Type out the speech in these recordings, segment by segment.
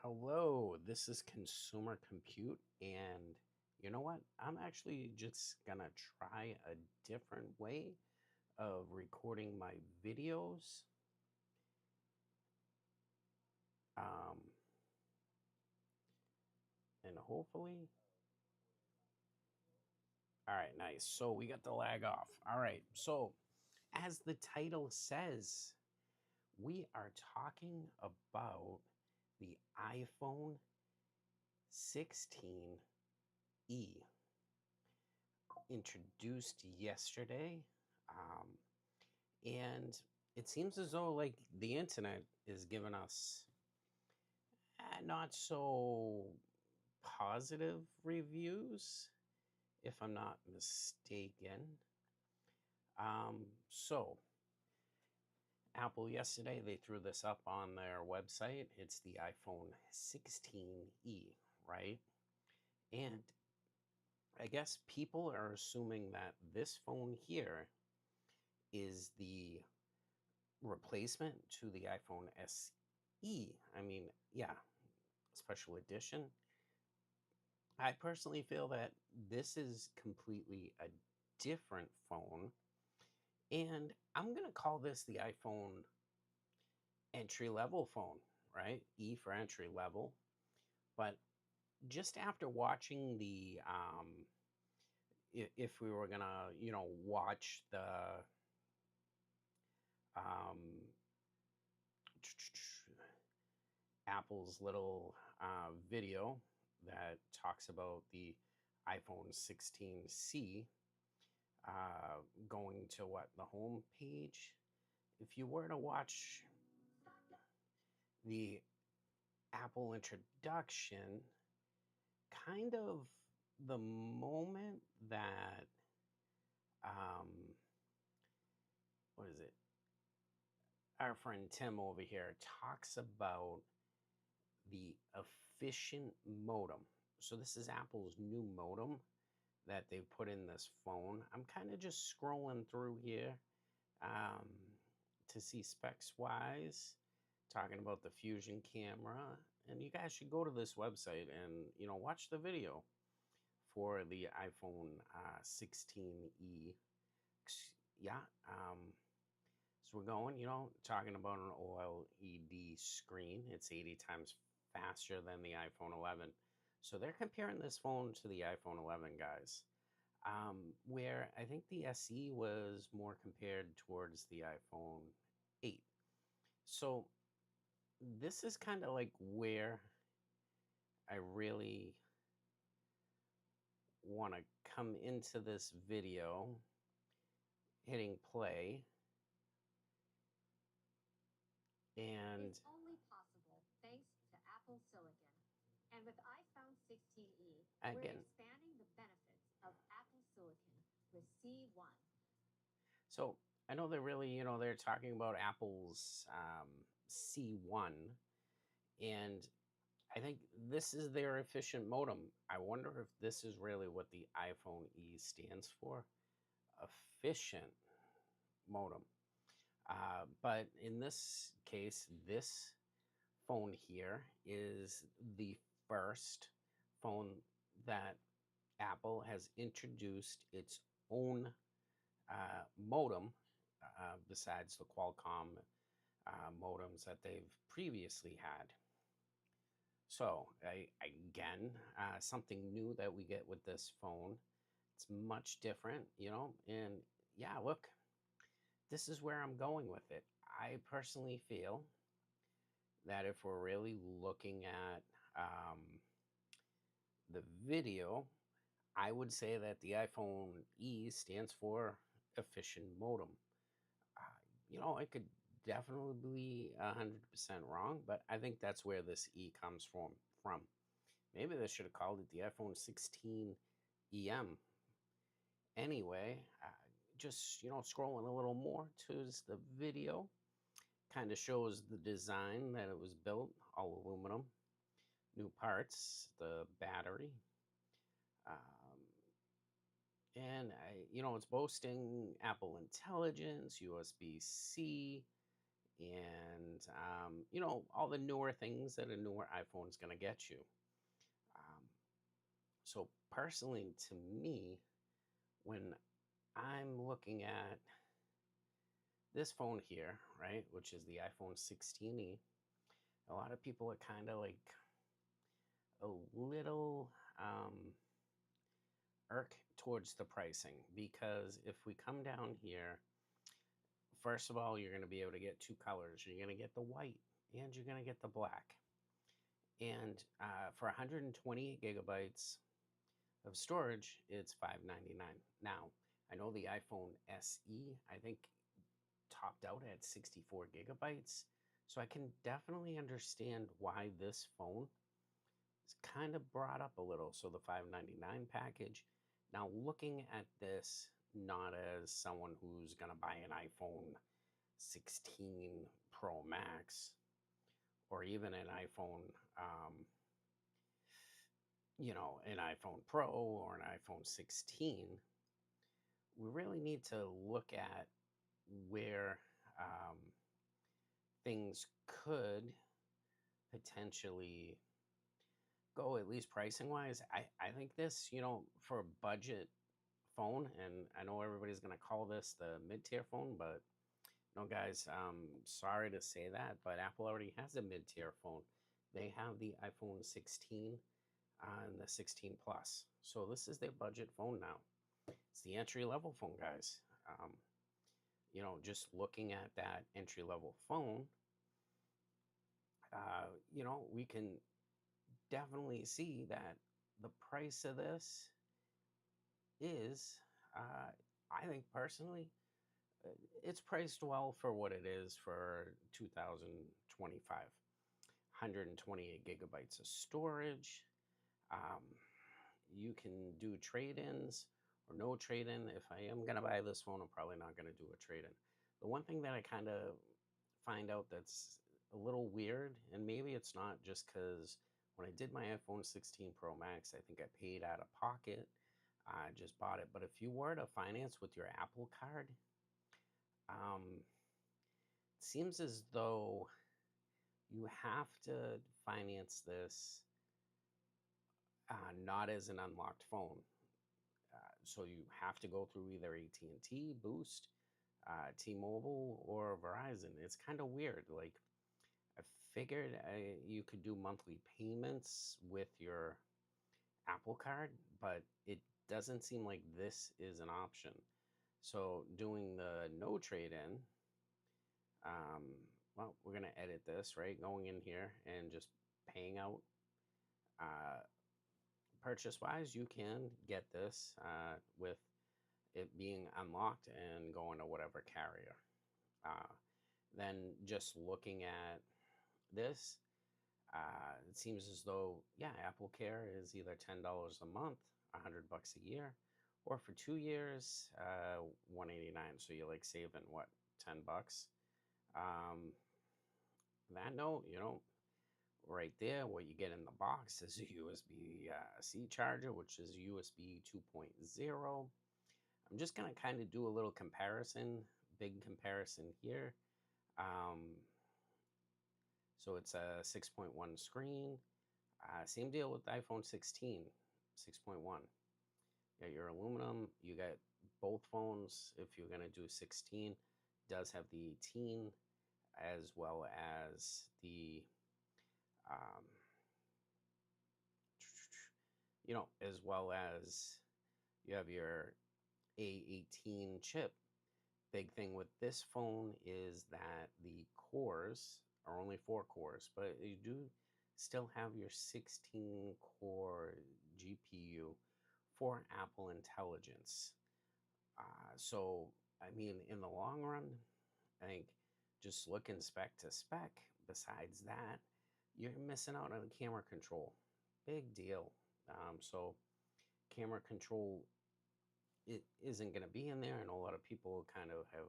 Hello, this is Consumer Compute, and you know what? I'm actually just gonna try a different way of recording my videos. Um, and hopefully, all right, nice. So we got the lag off. All right, so as the title says, we are talking about the iPhone 16E introduced yesterday. Um, And it seems as though like the internet is giving us not so positive reviews, if I'm not mistaken. So Apple yesterday they threw this up on their website. It's the iPhone 16e, right? And I guess people are assuming that this phone here is the replacement to the iPhone SE. I mean, yeah, special edition. I personally feel that this is completely a different phone, and I'm going to call this the iPhone entry level phone, right? E for entry level. But just after watching if we were going to, watch the um, Apple's little video that talks about the iPhone 16C going to the home page. If you were to watch the Apple introduction, kind of the moment that, um, what is it? Our friend Tim over here talks about the efficient modem. So, this is Apple's new modem that they put in this phone. I'm kind of just scrolling through here um, to see specs wise, talking about the Fusion camera. And you guys should go to this website and watch the video for the iPhone 16e. Yeah. So we're going, talking about an OLED screen. It's 80 times faster than the iPhone 11. So they're comparing this phone to the iPhone 11, guys. Where I think the SE was more compared towards the iPhone 8. So this is kind of like where I really want to come into this video, hitting play, Is and only possible thanks to Apple Silicon. And with iPhone 16e, we're again, expanding the benefits of Apple Silicon with C1. so I know they're really, they're talking about Apple's C1, and I think this is their efficient modem. I wonder if this is really what the iPhone E stands for, efficient modem. But in this case, this phone here is the first phone that Apple has introduced its own modem besides the Qualcomm modems that they've previously had. So, again, something new that we get with this phone. It's much different, and yeah, look, this is where I'm going with it. I personally feel that if we're really looking at um, the video, I would say that the iPhone E stands for efficient modem. Uh, it could definitely be 100% wrong, but I think that's where this E comes from. Maybe they should have called it the iPhone 16 EM. Anyway, just scrolling a little more to the video, kind of shows the design that it was built, all aluminum, new parts, the battery, um, and it's boasting Apple Intelligence, USB C, and all the newer things that a newer iPhone is going to get you. Um, so personally, to me, when I'm looking at this phone here, right, which is the iPhone 16e, a lot of people are kind of like a little irk towards the pricing because if we come down here, first of all, you're going to be able to get two colors. You're going to get the white and you're going to get the black. And for 128 gigabytes of storage, it's $599. Now, I know the iPhone SE, I think, topped out at 64 gigabytes. So I can definitely understand why this phone is kind of brought up a little. So the 599 package. Now, looking at this, not as someone who's going to buy an iPhone 16 Pro Max or even an iPhone, an iPhone Pro or an iPhone 16, we really need to look at where um, things could potentially go, at least pricing wise. I think this, for a budget phone, and I know everybody's going to call this the mid tier phone, but no, guys, sorry to say that, but Apple already has a mid tier phone. They have the iPhone 16 and the 16 Plus. So this is their budget phone now. It's the entry level phone, guys. Just looking at that entry level phone, we can definitely see that the price of this is, uh, I think personally, it's priced well for what it is for 2025. 128 gigabytes of storage. Um, you can do trade ins or no trade in. If I am going to buy this phone, I'm probably not going to do a trade in. The one thing that I kind of find out that's a little weird, and maybe it's not just because when I did my iPhone 16 Pro Max, I think I paid out of pocket. I just bought it. But if you were to finance with your Apple card, um, it seems as though you have to finance this not as an unlocked phone. So you have to go through either AT&T, Boost, T-Mobile, or Verizon. It's kind of weird. Like I figured you could do monthly payments with your Apple card, but it doesn't seem like this is an option. So doing the no trade in, well, we're gonna edit this, right? Going in here and just paying out uh, purchase wise, you can get this with it being unlocked and going to whatever carrier. Uh, then just looking at this, it seems as though, yeah, Apple Care is either $10 a month, $100 a year, or for 2 years, 189. So you're like saving what, $10? Um, that note, right there, what you get in the box is a USB C charger, which is USB 2.0. I'm just going to kind of do a little comparison, big comparison here. Um, so it's a 6.1 screen. Same deal with the iPhone 16, 6.1. You got your aluminum. You got both phones. If you're going to do 16, does have the 18 as well as the um, as well as you have your A18 chip. Big thing with this phone is that the cores are only 4 cores, but you do still have your 16 core GPU for Apple Intelligence. So, I mean, in the long run, I think just looking spec to spec, besides that, you're missing out on the camera control. Big deal. So, camera control it isn't going to be in there, and a lot of people kind of have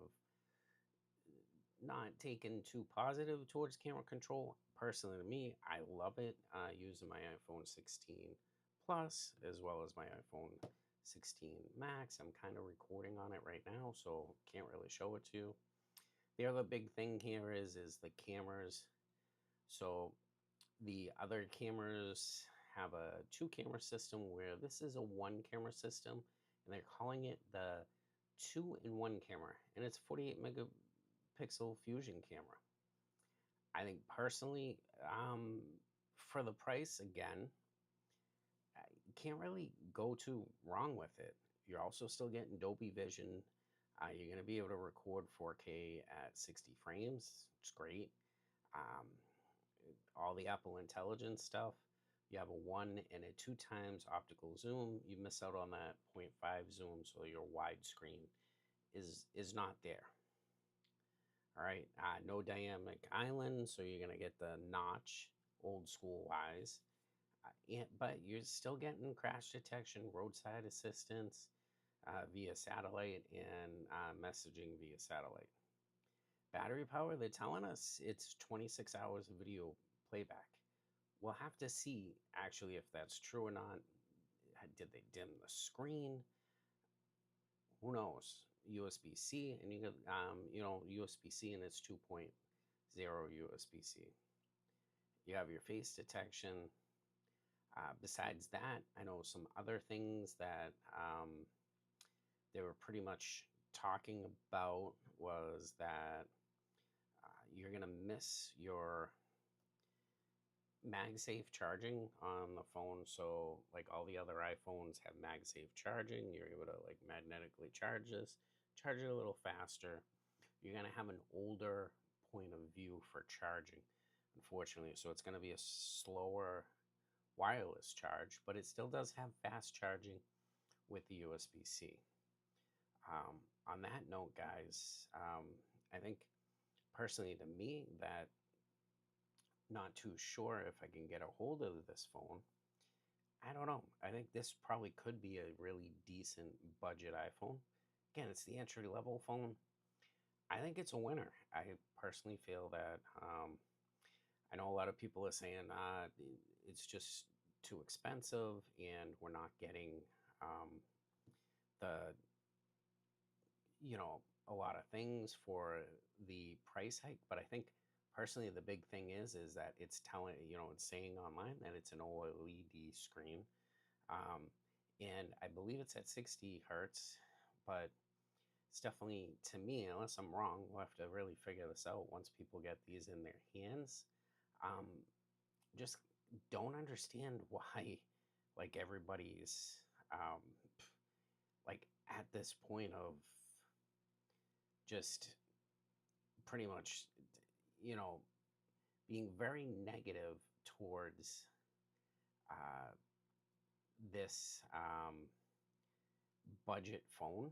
not taken too positive towards camera control. Personally, to me, I love it using my iPhone 16 Plus as well as my iPhone 16 Max. I'm kind of recording on it right now, so can't really show it to you. The other big thing here is the cameras. So the other cameras have a two camera system where this is a one camera system, and they're calling it the two in one camera, and it's 48 megapixel fusion camera. I think personally, for the price, again, you can't really go too wrong with it. You're also still getting Dolby Vision. You're going to be able to record 4K at 60 frames. It's great. Um, all the Apple Intelligence stuff. You have a one and a two times optical zoom. You miss out on that 0.5 zoom, so your widescreen is not there. All right, no dynamic island, so you're gonna get the notch, old school wise. But you're still getting crash detection, roadside assistance via satellite, and messaging via satellite. Battery power, they're telling us it's 26 hours of video playback. We'll have to see actually if that's true or not. Did they dim the screen? Who knows? USB C, and you can, USB C, and it's 2.0 USB C. You have your face detection. Besides that, I know some other things that they were pretty much talking about was that you're going to miss your MagSafe charging on the phone. So, like all the other iPhones have MagSafe charging, you're able to like magnetically charge this, charge it a little faster. You're going to have an older point of view for charging, unfortunately. So, it's going to be a slower wireless charge, but it still does have fast charging with the USB C. On that note, guys, I think personally to me that not too sure if I can get a hold of this phone. I don't know. I think this probably could be a really decent budget iPhone. Again, it's the entry level phone. I think it's a winner. I personally feel that I know a lot of people are saying it's just too expensive and we're not getting um, the a lot of things for the price hike. But I think personally the big thing is that it's telling it's saying online that it's an OLED screen, um, and I believe it's at 60 hertz, but it's definitely, to me, unless I'm wrong, we'll have to really figure this out once people get these in their hands. um, just don't understand why like everybody's um, like at this point of just pretty much, you know, being very negative towards uh, this budget phone.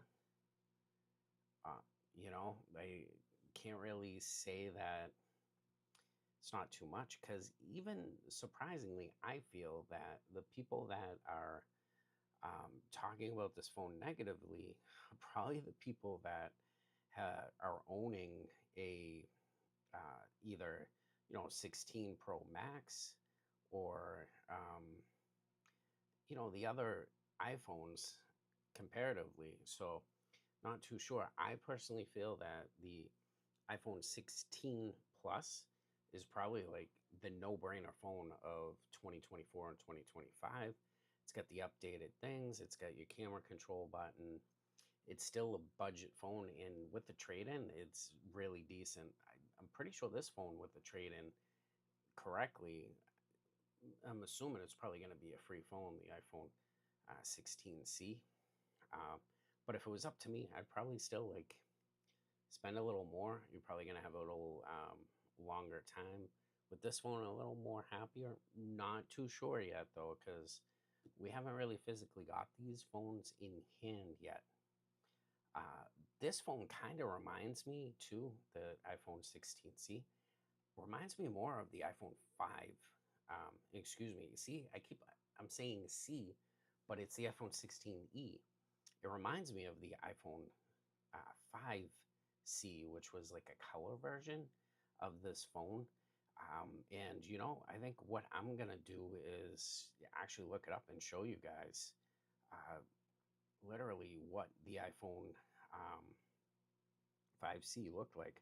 Uh, they can't really say that it's not too much because even surprisingly, I feel that the people that are talking about this phone negatively are probably the people that are owning a either 16 Pro Max or the other iPhones comparatively. So not too sure. I personally feel that the iPhone 16 Plus is probably like the no-brainer phone of 2024 and 2025. It's got the updated things. It's got your camera control button. It's still a budget phone, and with the trade-in, it's really decent. I'm pretty sure this phone with the trade-in correctly, I'm assuming it's probably going to be a free phone, the iPhone 16C. Uh, but if it was up to me, I'd probably still like spend a little more. You're probably going to have a little longer time with this phone, a little more happier. Not too sure yet, though, because we haven't really physically got these phones in hand yet. Uh, this phone kind of reminds me, too, the iPhone 16C, reminds me more of the iPhone 5. Excuse me. See, I'm saying C, but it's the iPhone 16E. It reminds me of the iPhone 5C, which was like a color version of this phone. And, I think what I'm going to do is actually look it up and show you guys uh, literally what the iPhone um, 5C looked like.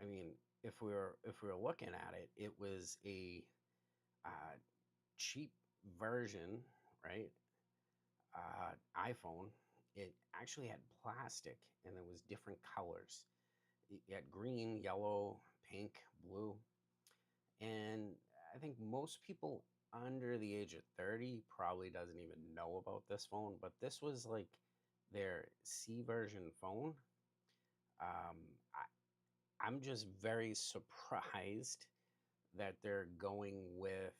mean, if we were looking at it, it was a uh, cheap version, right? iPhone. It actually had plastic, and there was different colors. You had green, yellow, pink, blue, and I think most people under the age of 30 probably doesn't even know about this phone. But this was like their C version phone. I'm just very surprised that they're going with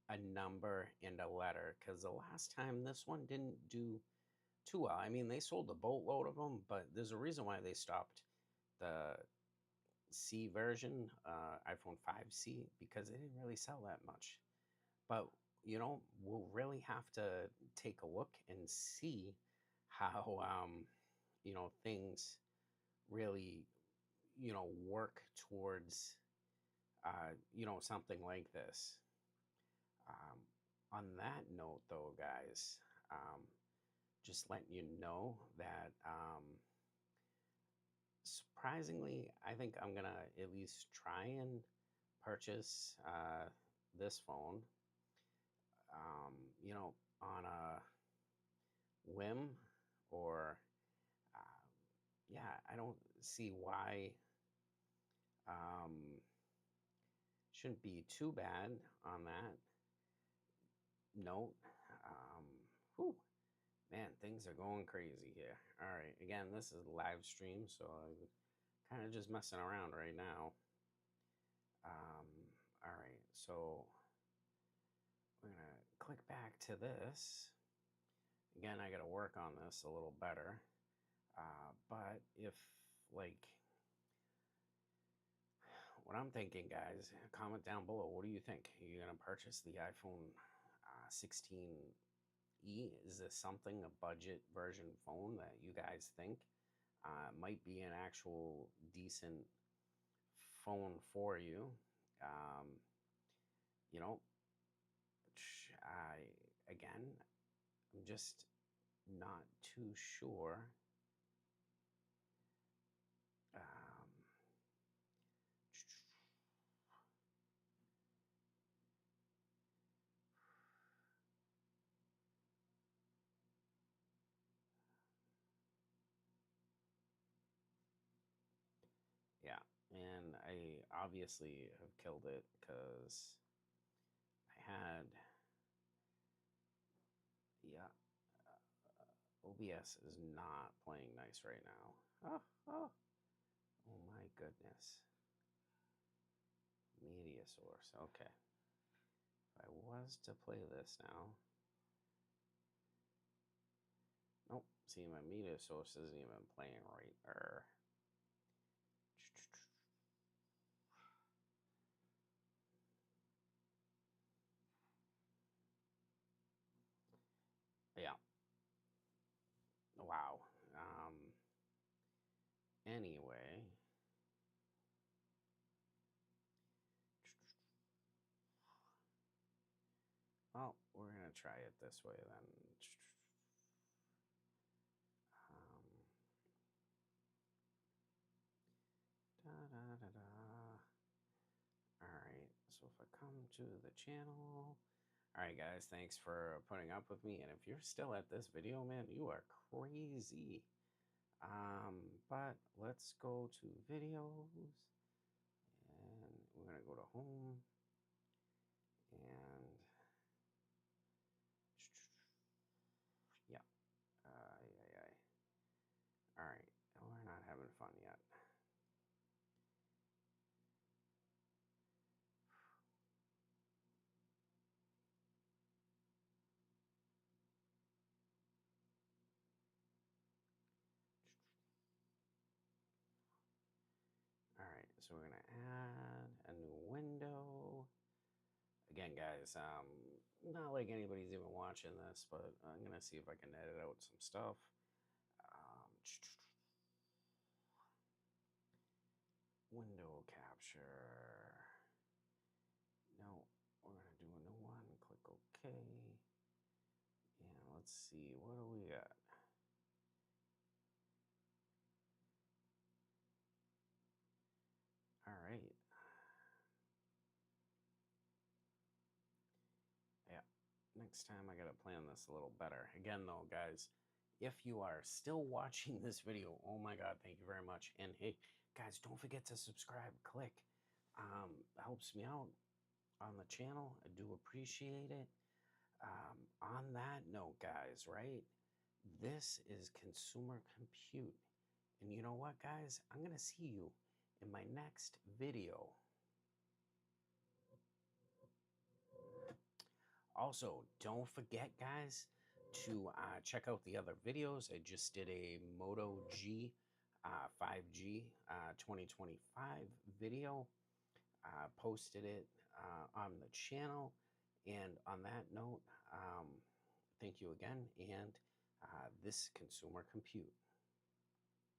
a number and a letter, because the last time this one didn't do too well. I mean, they sold a boatload of them, but there's a reason why they stopped the C version, iPhone 5C, because they didn't really sell that much. But, we'll really have to take a look and see how, things really, work towards, something like this. Um, on that note, though, guys, um, just letting you know that surprisingly, I think I'm gonna at least try and purchase this phone, on a whim, or um, yeah, I don't see why shouldn't be too bad on that note. Whew, man, things are going crazy here. All right, again, this is a live stream, so I'm kind of just messing around right now. All right, so we're gonna click back to this. Again, I gotta work on this a little better. But if, like, what I'm thinking, guys, comment down below. What do you think? Are you gonna purchase the iPhone 16E? Is this something, a budget version phone that you guys think might be an actual decent phone for you? Um, you know, I again, I'm just not too sure. Um, yeah, and I obviously have killed it because I had, yeah, OBS is not playing nice right now. Oh my goodness. Media source. Okay. If I was to play this now. Nope. See, my media source isn't even playing right. Yeah. Wow. Anyway. Well, we're going to try it this way then. Um, da da da da. All right. So if I come to the channel. All right, guys. Thanks for putting up with me. And if you're still at this video, man, you are crazy. But let's go to videos. And we're going to go to home. And yeah. Yeah, yeah. All right. We're not having fun yet. All right. So we're going to add a new window. Again, guys, not like anybody's even watching this, but I'm going to see if I can edit out some stuff. Um, window capture. No, we're going to do a new one. Click OK. And let's see, what do we got? Next time I gotta plan this a little better. Again, though, guys, if you are still watching this video, oh my God, thank you very much. And hey, guys, don't forget to subscribe. Click, helps me out on the channel. I do appreciate it. On that note, guys, right? This is Consumer Compute. And you know what, guys? I'm going to see you in my next video. Also, don't forget, guys, to check out the other videos. I just did a Moto G 5G 2025 video, posted it on the channel. And on that note, thank you again. And this Consumer Compute.